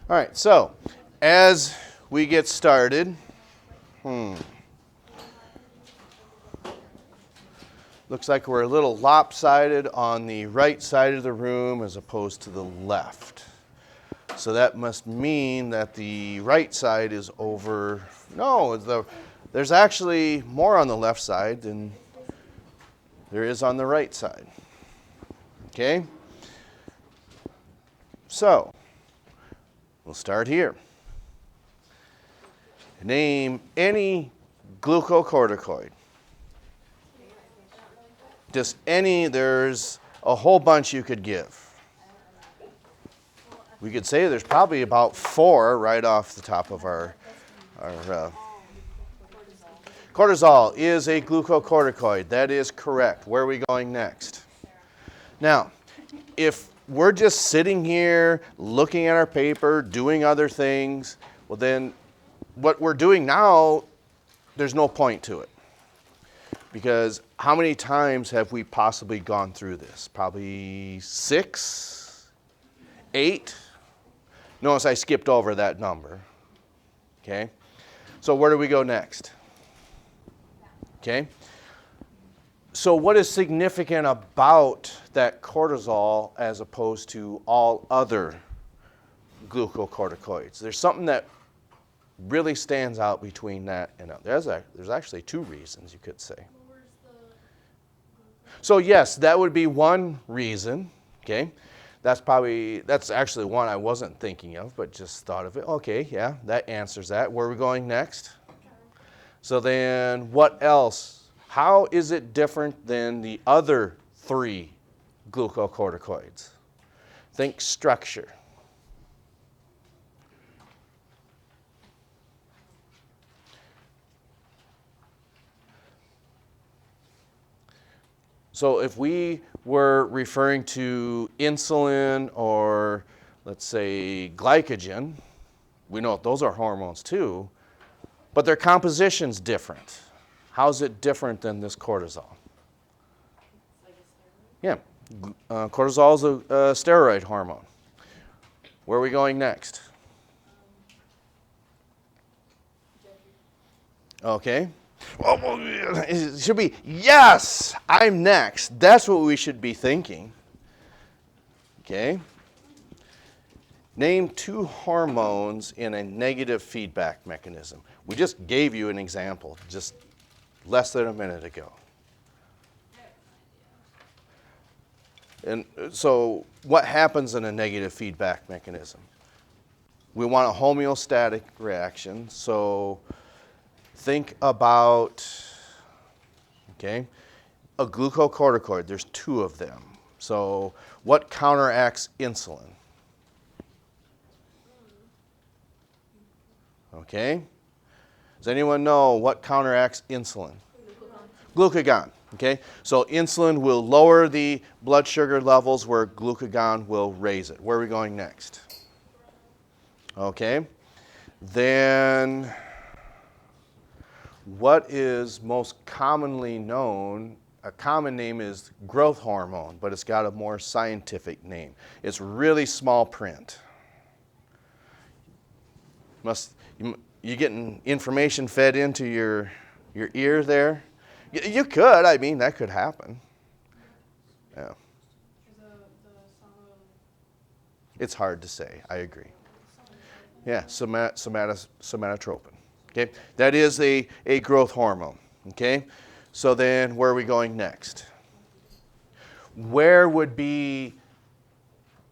All right, so as we get started, looks like we're a little lopsided on the right side of the room as opposed to the left. So that must mean that the right side is over. No, there's actually more on the left side than there is on the right side. Okay? So, we'll start here. Name any glucocorticoid. Just any, there's a whole bunch you could give. We could say there's probably about 4 right off the top of our cortisol is a glucocorticoid. That is correct. Where are we going next? Now, if we're just sitting here looking at our paper, doing other things, well then what we're doing now, there's no point to it. Because how many times have we possibly gone through this? Probably 6, 8. Notice I skipped over that number. Okay? So where do we go next? Okay? So what is significant about that cortisol as opposed to all other glucocorticoids? There's something that really stands out between that and there's actually 2 reasons you could say. So yes, that would be one reason. Okay? That's actually one I wasn't thinking of, but just thought of it. Okay, yeah, that answers that. Where are we going next? So then what else? How is it different than the other 3 glucocorticoids? Think structure. So if we were referring to insulin or, let's say, glycogen, we know those are hormones too, but their composition's different. How's it different than this cortisol? Yeah, cortisol is a steroid hormone. Where are we going next? Okay. Well, it should be, yes, I'm next. That's what we should be thinking. Okay. Name 2 hormones in a negative feedback mechanism. We just gave you an example just less than a minute ago. And so what happens in a negative feedback mechanism? We want a homeostatic reaction. So think about, okay, a glucocorticoid. There's 2 of them. So what counteracts insulin? Okay. Does anyone know what counteracts insulin? Glucagon. Okay. So insulin will lower the blood sugar levels where glucagon will raise it. Where are we going next? Okay. Then what is most commonly known? A common name is growth hormone, but it's got a more scientific name. It's really small print. You getting information fed into your ear there? You could. I mean, that could happen. Yeah. It's hard to say. I agree. Yeah, somatotropin. Okay, that is a growth hormone. Okay, so then where are we going next? Where would be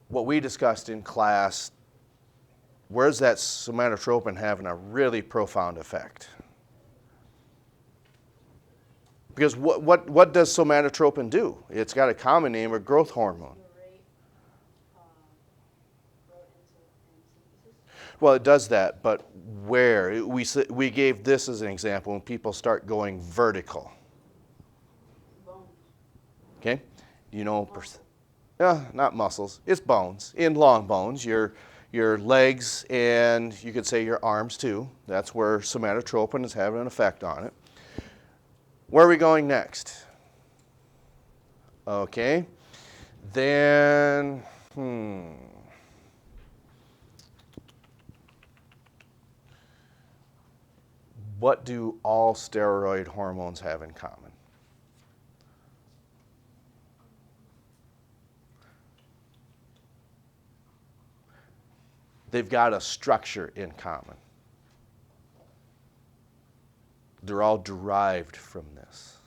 what we discussed in class? Where's that somatotropin having a really profound effect? Because what does somatotropin do? It's got a common name, a growth hormone. Well, it does that, but where? We gave this as an example when people start going vertical. Okay? You know, not muscles. It's bones. In long bones, your legs and you could say your arms too. That's where somatotropin is having an effect on it. Where are we going next? Okay. Then, what do all steroid hormones have in common? They've got a structure in common. They're all derived from this.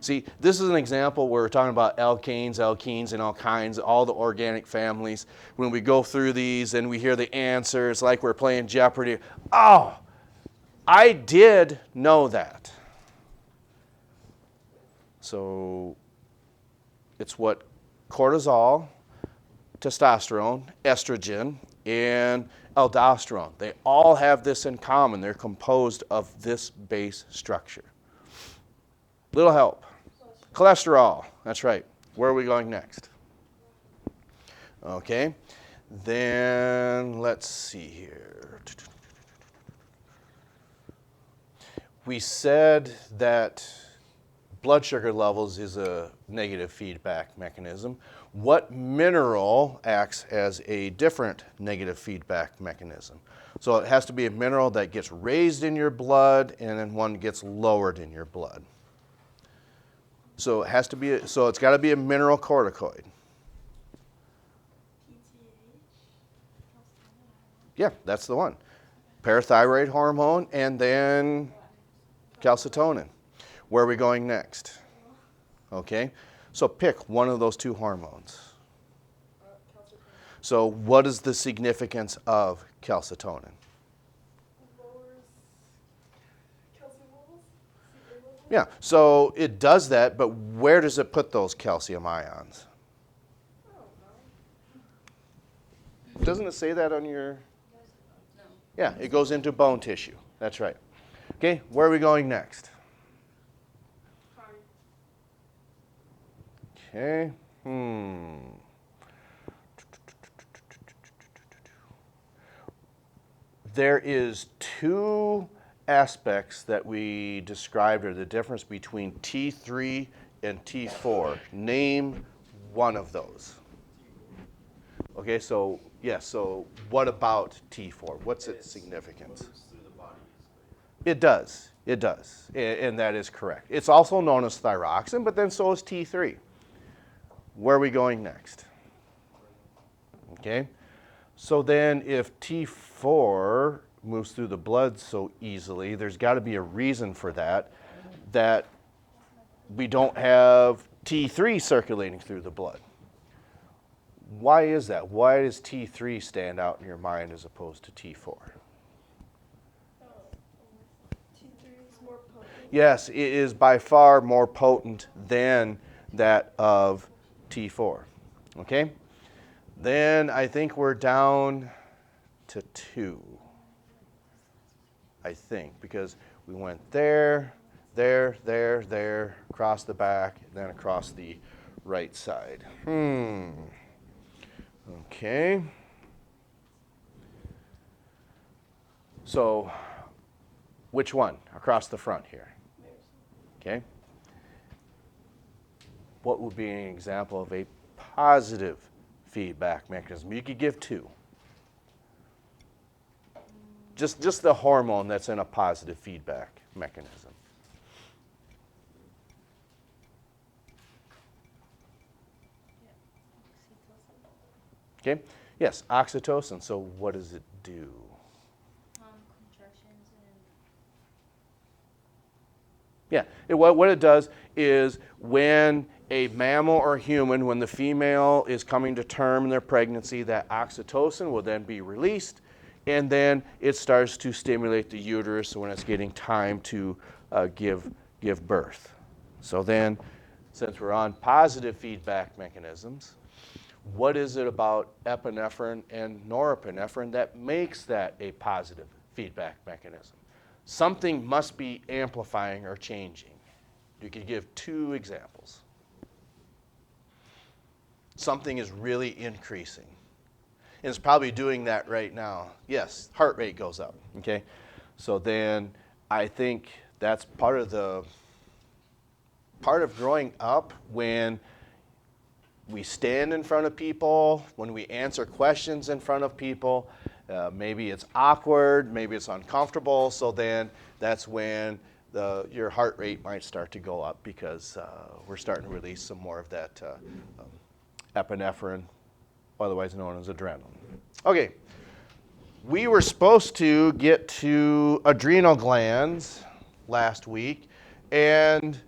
See, this is an example where we're talking about alkanes, alkenes, and alkynes, all the organic families. When we go through these and we hear the answer, it's like we're playing Jeopardy. Oh, I did know that. So it's what cortisol, testosterone, estrogen, and aldosterone. They all have this in common. They're composed of this base structure. Little help. Cholesterol. That's right. Where are we going next? Okay. Then let's see here. We said that blood sugar levels is a negative feedback mechanism. What mineral acts as a different negative feedback mechanism? So it has to be a mineral that gets raised in your blood and then one gets lowered in your blood. So it has to be, so it's got to be a mineral corticoid. Yeah, that's the one. Parathyroid hormone and then calcitonin. Where are we going next? Okay, so pick one of those two hormones. So what is the significance of calcitonin? Yeah, so it does that, but where does it put those calcium ions? Doesn't it say that on your? No. Yeah, it goes into bone tissue. That's right. Okay, where are we going next? Okay. There is two aspects that we described are the difference between T3 and T4. Name one of those. Okay, so yes, so what about T4? What's its significance? It does, and that is correct. It's also known as thyroxine, but then so is T3. Where are we going next? Okay, so then if T4 moves through the blood so easily, there's got to be a reason for that, that we don't have T3 circulating through the blood. Why is that? Why does T3 stand out in your mind as opposed to T4? T3 is more potent. Yes, it is by far more potent than that of T4. Okay? Then I think we're down to 2. I think, because we went there, across the back, then across the right side. Okay. So, which one? Across the front here. Okay. What would be an example of a positive feedback mechanism? You could give 2. Just the hormone that's in a positive feedback mechanism. Okay. Yes, oxytocin. So what does it do? Contractions and. Yeah. What it does is when a mammal or human, when the female is coming to term in their pregnancy, that oxytocin will then be released, and then it starts to stimulate the uterus when it's getting time to give birth. So then, since we're on positive feedback mechanisms, what is it about epinephrine and norepinephrine that makes that a positive feedback mechanism? Something must be amplifying or changing. You could give 2 examples. Something is really increasing. And it's probably doing that right now. Yes, heart rate goes up, okay? So then I think that's part of growing up when we stand in front of people, when we answer questions in front of people, maybe it's awkward, maybe it's uncomfortable, so then that's when your heart rate might start to go up because we're starting to release some more of that epinephrine, otherwise known as adrenaline. Okay, we were supposed to get to adrenal glands last week, and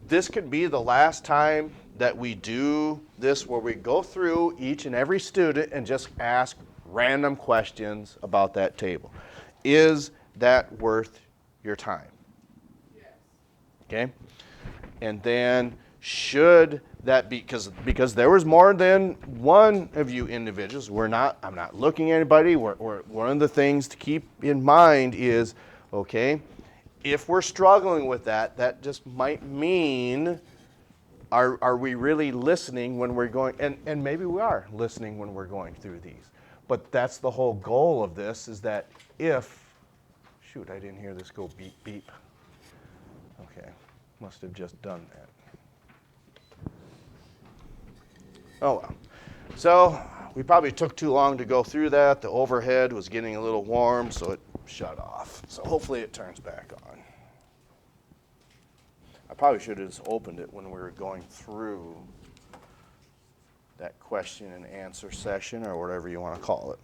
this could be the last time that we do this where we go through each and every student and just ask random questions about that table. Is that worth your time? Yes. Okay? And then should that be, because there was more than one of you individuals, I'm not looking at anybody, one of the things to keep in mind is, okay, if we're struggling with that, that just might mean, are we really listening when we're going, and maybe we are listening when we're going through these. But that's the whole goal of this, is that shoot, I didn't hear this go beep, beep. Okay, must have just done that. Oh well. So we probably took too long to go through that. The overhead was getting a little warm, so it shut off. So hopefully it turns back on. I probably should have just opened it when we were going through that question and answer session, or whatever you want to call it.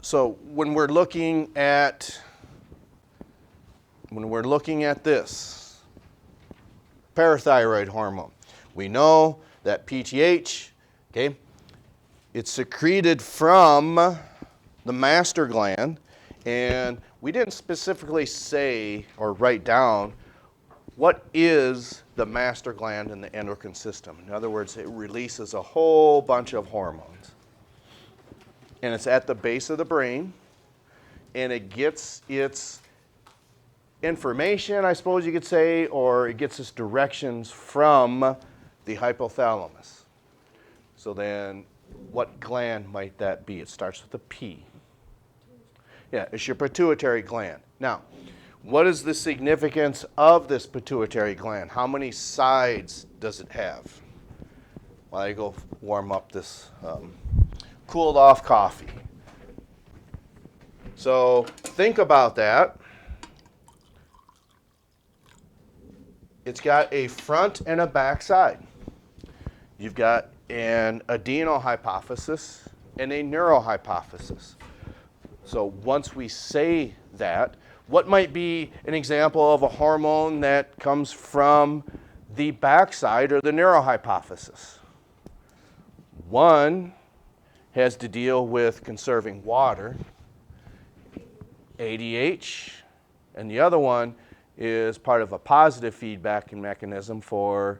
So when we're looking at this parathyroid hormone, we know that PTH, okay, it's secreted from the master gland, and we didn't specifically say or write down what is the master gland in the endocrine system. In other words, it releases a whole bunch of hormones. And it's at the base of the brain, and it gets its information, I suppose you could say, or it gets its directions from the hypothalamus. So then, what gland might that be? It starts with a P. Yeah, it's your pituitary gland. Now, what is the significance of this pituitary gland? How many sides does it have? While I go warm up this cooled off coffee. So think about that. It's got a front and a back side. You've got an adrenal hypophysis and a neurohypophysis. So once we say that, what might be an example of a hormone that comes from the backside or the neurohypophysis? One has to deal with conserving water, ADH, and the other one is part of a positive feedback mechanism for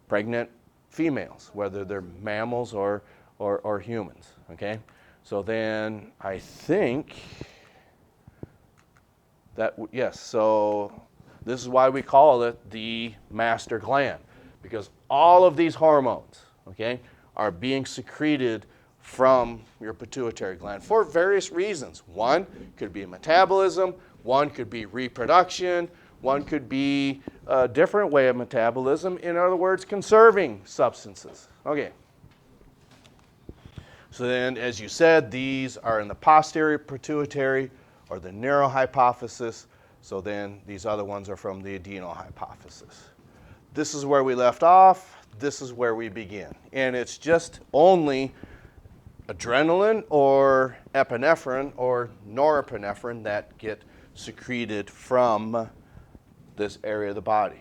pregnant females, whether they're mammals or humans, okay? So then I think that, yes, so this is why we call it the master gland, because all of these hormones, okay, are being secreted from your pituitary gland for various reasons. One could be metabolism, one could be reproduction, one could be a different way of metabolism, in other words, conserving substances. Okay. So then, as you said, these are in the posterior pituitary or the neurohypophysis, so then these other ones are from the adrenal hypophysis. This is where we left off, this is where we begin. And it's just only adrenaline or epinephrine or norepinephrine that get secreted from this area of the body.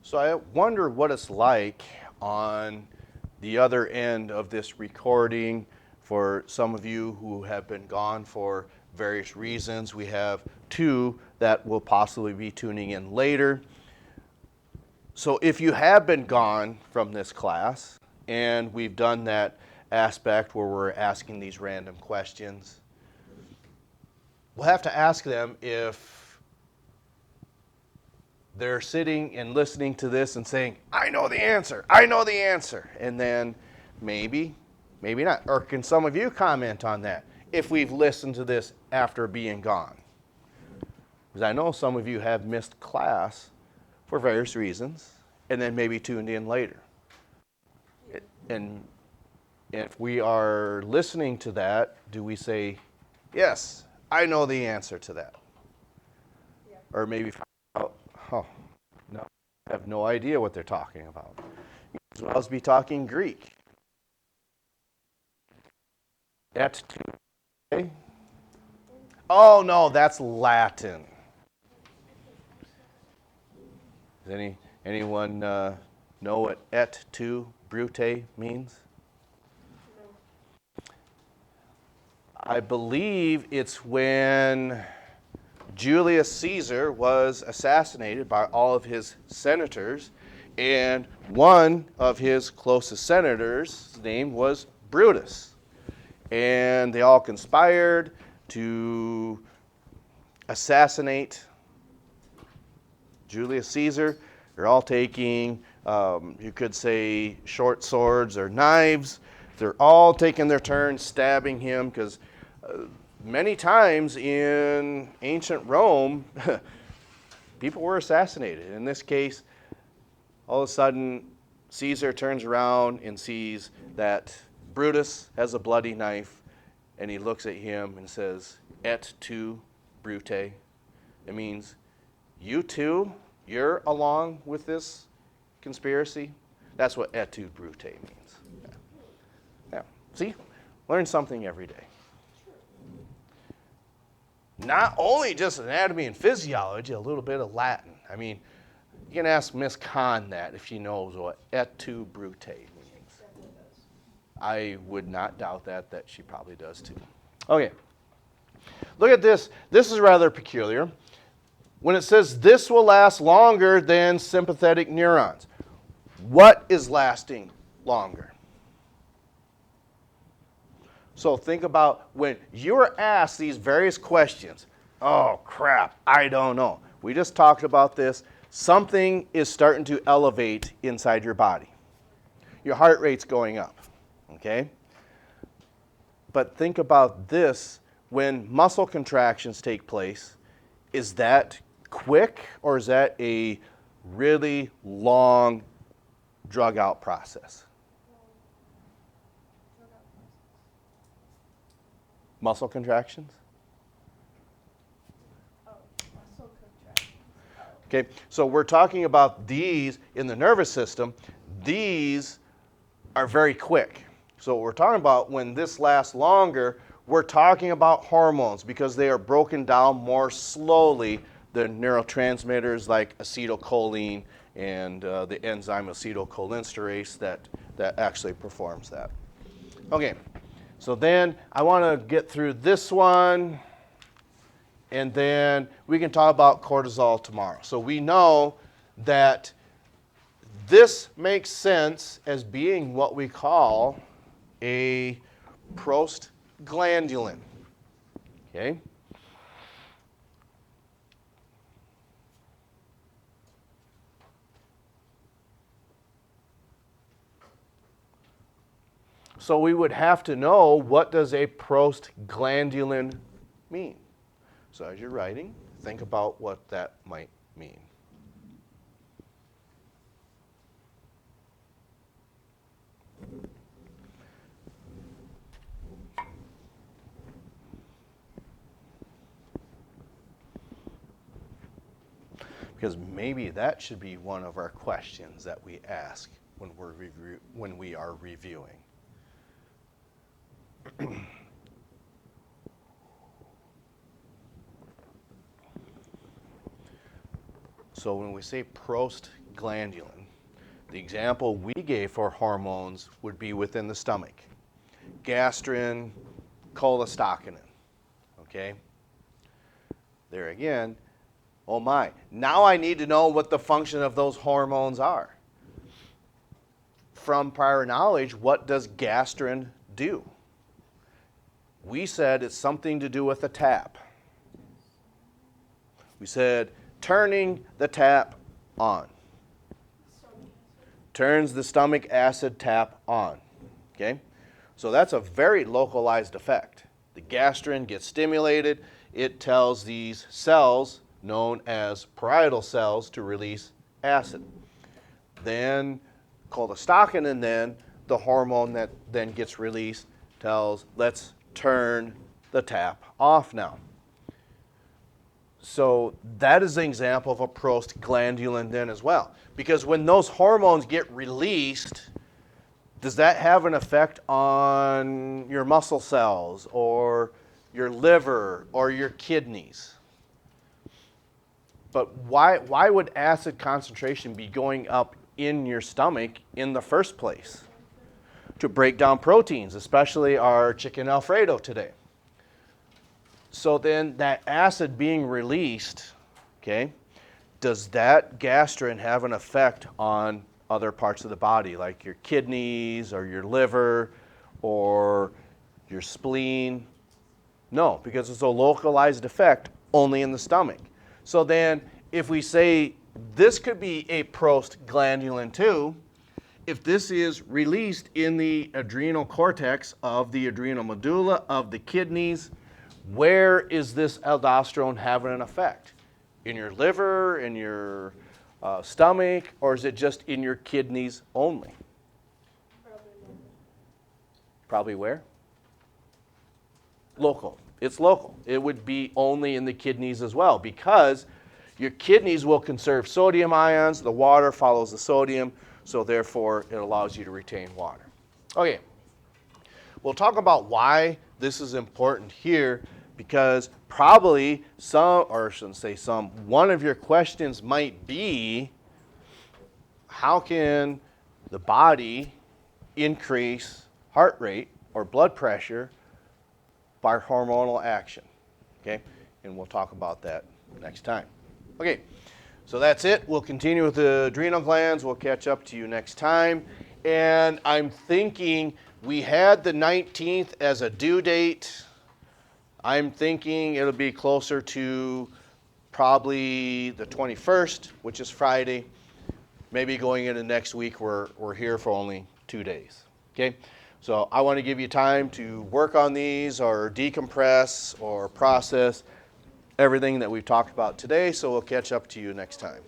So I wonder what it's like on the other end of this recording for some of you who have been gone for various reasons. We have two that will possibly be tuning in later. So if you have been gone from this class, and we've done that aspect where we're asking these random questions, we'll have to ask them if they're sitting and listening to this and saying, I know the answer, I know the answer. And then maybe not. Or can some of you comment on that if we've listened to this after being gone? Because I know some of you have missed class for various reasons and then maybe tuned in later. And if we are listening to that, do we say, yes, I know the answer to that? Yeah. Or maybe, oh, no, I have no idea what they're talking about. You as well as be talking Greek. Et tu. Oh, no, that's Latin. Does anyone know what et tu brute means? No. I believe it's when Julius Caesar was assassinated by all of his senators, and one of his closest senators' name was Brutus. And they all conspired to assassinate Julius Caesar. They're all taking, you could say, short swords or knives. They're all taking their turn stabbing him because many times in ancient Rome, people were assassinated. In this case, all of a sudden, Caesar turns around and sees that Brutus has a bloody knife, and he looks at him and says, Et tu, Brute. It means, you too, you're along with this conspiracy. That's what Et tu, Brute means. Yeah. See? Learn something every day. Not only just anatomy and physiology, a little bit of Latin. I mean, you can ask Miss Kahn that if she knows what Et tu, Brute means. I would not doubt that she probably does too. Okay. Look at this. This is rather peculiar. When it says this will last longer than sympathetic neurons, what is lasting longer? So think about when you're asked these various questions. Oh, crap, I don't know. We just talked about this. Something is starting to elevate inside your body. Your heart rate's going up, okay? But think about this. When muscle contractions take place, is that quick or is that a really long drug out process? Muscle contractions? Oh, muscle contraction. Okay, so we're talking about these in the nervous system. These are very quick. So what we're talking about when this lasts longer, we're talking about hormones because they are broken down more slowly than neurotransmitters like acetylcholine and the enzyme acetylcholinesterase that actually performs that. Okay. So then I want to get through this one, and then we can talk about cortisol tomorrow. So we know that this makes sense as being what we call a prostaglandin. Okay? So we would have to know, what does a prostaglandin mean? So as you're writing, think about what that might mean. Because maybe that should be one of our questions that we ask when we are reviewing. So when we say prostaglandulin, the example we gave for hormones would be within the stomach. Gastrin, cholestockinin. Okay? There again, oh my. Now I need to know what the function of those hormones are. From prior knowledge, what does gastrin do? We said it's something to do with the tap. We said turning the tap on. Turns the stomach acid tap on. Okay? So that's a very localized effect. The gastrin gets stimulated. It tells these cells, known as parietal cells, to release acid. Then cholestockinin, then, the hormone that then gets released, tells, let's turn the tap off now. So that is an example of a prostaglandulin then as well. Because when those hormones get released, does that have an effect on your muscle cells or your liver or your kidneys? But why would acid concentration be going up in your stomach in the first place? To break down proteins, especially our chicken Alfredo today. So then that acid being released, okay, does that gastrin have an effect on other parts of the body, like your kidneys or your liver or your spleen? No, because it's a localized effect only in the stomach. So then if we say this could be a prostaglandulin too, if this is released in the adrenal cortex of the adrenal medulla of the kidneys, where is this aldosterone having an effect? In your liver, in your stomach, or is it just in your kidneys only? Probably where? Local. It's local. It would be only in the kidneys as well, because your kidneys will conserve sodium ions. The water follows the sodium, so therefore it allows you to retain water. Okay. We'll talk about why this is important here, because probably some, or I shouldn't say some, one of your questions might be, how can the body increase heart rate or blood pressure by hormonal action? Okay, and we'll talk about that next time. Okay, so that's it. We'll continue with the adrenal glands. We'll catch up to you next time. And I'm thinking we had the 19th as a due date. I'm thinking it'll be closer to probably the 21st, which is Friday. Maybe going into next week, we're here for only 2 days. Okay? So I want to give you time to work on these or decompress or process everything that we've talked about today. So we'll catch up to you next time.